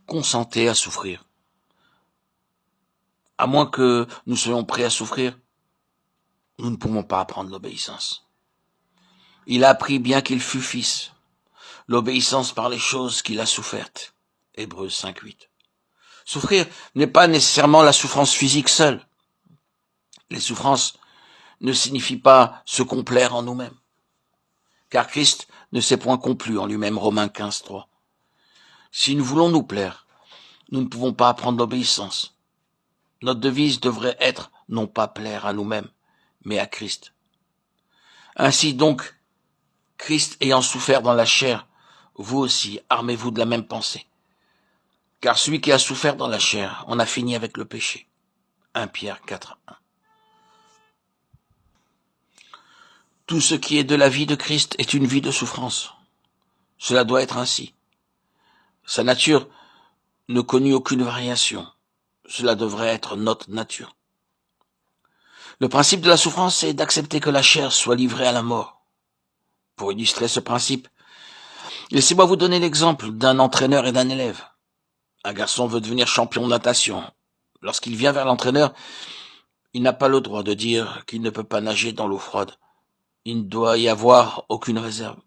consentez à souffrir. À moins que nous soyons prêts à souffrir, nous ne pouvons pas apprendre l'obéissance. Il a appris bien qu'il fût fils, l'obéissance par les choses qu'il a souffertes. Hébreux 5:8. Souffrir n'est pas nécessairement la souffrance physique seule. Les souffrances ne signifient pas se complaire en nous-mêmes. Car Christ ne s'est point complu en lui-même, Romains 15:3. Si nous voulons nous plaire, nous ne pouvons pas apprendre l'obéissance. Notre devise devrait être non pas plaire à nous-mêmes, mais à Christ. Ainsi donc, Christ ayant souffert dans la chair, vous aussi, armez-vous de la même pensée. Car celui qui a souffert dans la chair en a fini avec le péché. 1 Pierre 4:1. Tout ce qui est de la vie de Christ est une vie de souffrance. Cela doit être ainsi. Sa nature ne connut aucune variation. Cela devrait être notre nature. Le principe de la souffrance est d'accepter que la chair soit livrée à la mort. Pour illustrer ce principe, laissez-moi vous donner l'exemple d'un entraîneur et d'un élève. Un garçon veut devenir champion de natation. Lorsqu'il vient vers l'entraîneur, il n'a pas le droit de dire qu'il ne peut pas nager dans l'eau froide. Il ne doit y avoir aucune réserve.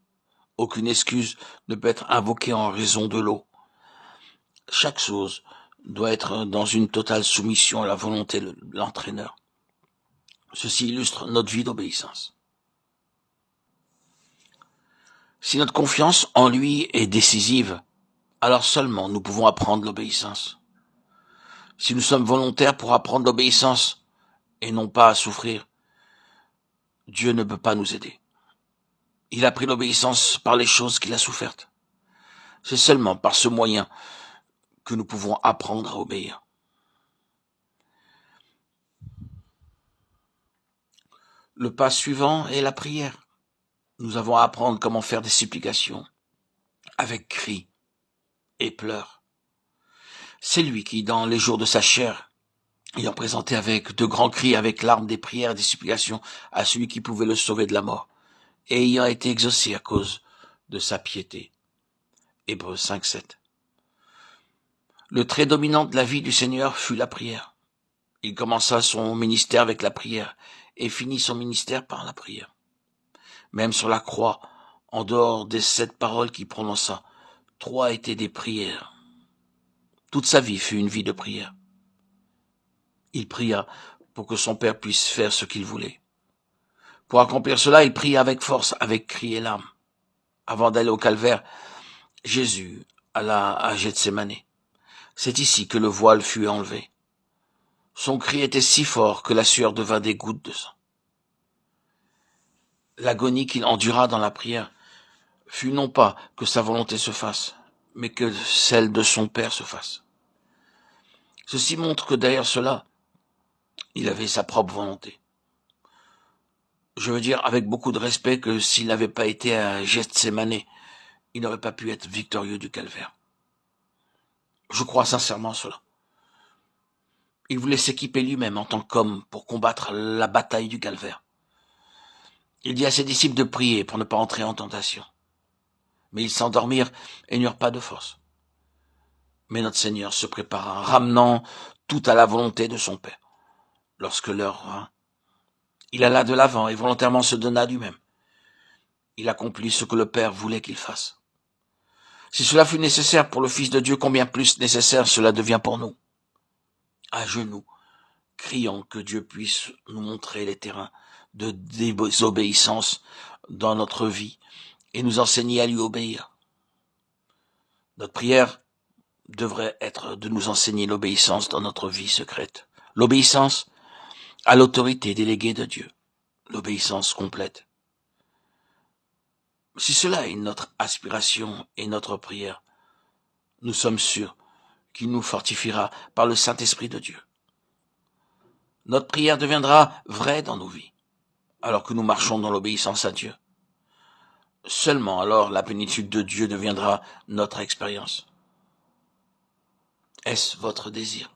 Aucune excuse ne peut être invoquée en raison de l'eau. Chaque chose doit être dans une totale soumission à la volonté de l'entraîneur. Ceci illustre notre vie d'obéissance. Si notre confiance en lui est décisive, alors seulement nous pouvons apprendre l'obéissance. Si nous sommes volontaires pour apprendre l'obéissance et non pas à souffrir, Dieu ne peut pas nous aider. Il a pris l'obéissance par les choses qu'il a souffertes. C'est seulement par ce moyen que nous pouvons apprendre à obéir. Le pas suivant est la prière. Nous avons à apprendre comment faire des supplications avec cris et pleurs. C'est lui qui, dans les jours de sa chair, ayant présenté avec de grands cris, avec larmes, des prières et des supplications à celui qui pouvait le sauver de la mort, et ayant été exaucé à cause de sa piété. Hébreux 5:7. Le trait dominant de la vie du Seigneur fut la prière. Il commença son ministère avec la prière et finit son ministère par la prière. Même sur la croix, en dehors des 7 paroles qu'il prononça, 3 étaient des prières. Toute sa vie fut une vie de prière. Il pria pour que son Père puisse faire ce qu'il voulait. Pour accomplir cela, il pria avec force, avec cris et larmes. Avant d'aller au calvaire, Jésus alla à Gethsémane. C'est ici que le voile fut enlevé. Son cri était si fort que la sueur devint des gouttes de sang. L'agonie qu'il endura dans la prière fut non pas que sa volonté se fasse, mais que celle de son Père se fasse. Ceci montre que derrière cela, il avait sa propre volonté. Je veux dire avec beaucoup de respect que s'il n'avait pas été à Gethsémane, il n'aurait pas pu être victorieux du calvaire. Je crois sincèrement cela. Il voulait s'équiper lui-même en tant qu'homme pour combattre la bataille du calvaire. Il dit à ses disciples de prier pour ne pas entrer en tentation. Mais ils s'endormirent et n'eurent pas de force. Mais notre Seigneur se prépara, ramenant tout à la volonté de son Père. Lorsque l'heure vint, il alla de l'avant et volontairement se donna lui-même. Il accomplit ce que le Père voulait qu'il fasse. Si cela fut nécessaire pour le Fils de Dieu, combien plus nécessaire cela devient pour nous. À genoux, criant que Dieu puisse nous montrer les terrains de désobéissance dans notre vie et nous enseigner à lui obéir. Notre prière devrait être de nous enseigner l'obéissance dans notre vie secrète. L'obéissance à l'autorité déléguée de Dieu. L'obéissance complète. Si cela est notre aspiration et notre prière, nous sommes sûrs qu'il nous fortifiera par le Saint-Esprit de Dieu. Notre prière deviendra vraie dans nos vies, alors que nous marchons dans l'obéissance à Dieu. Seulement alors la plénitude de Dieu deviendra notre expérience. Est-ce votre désir?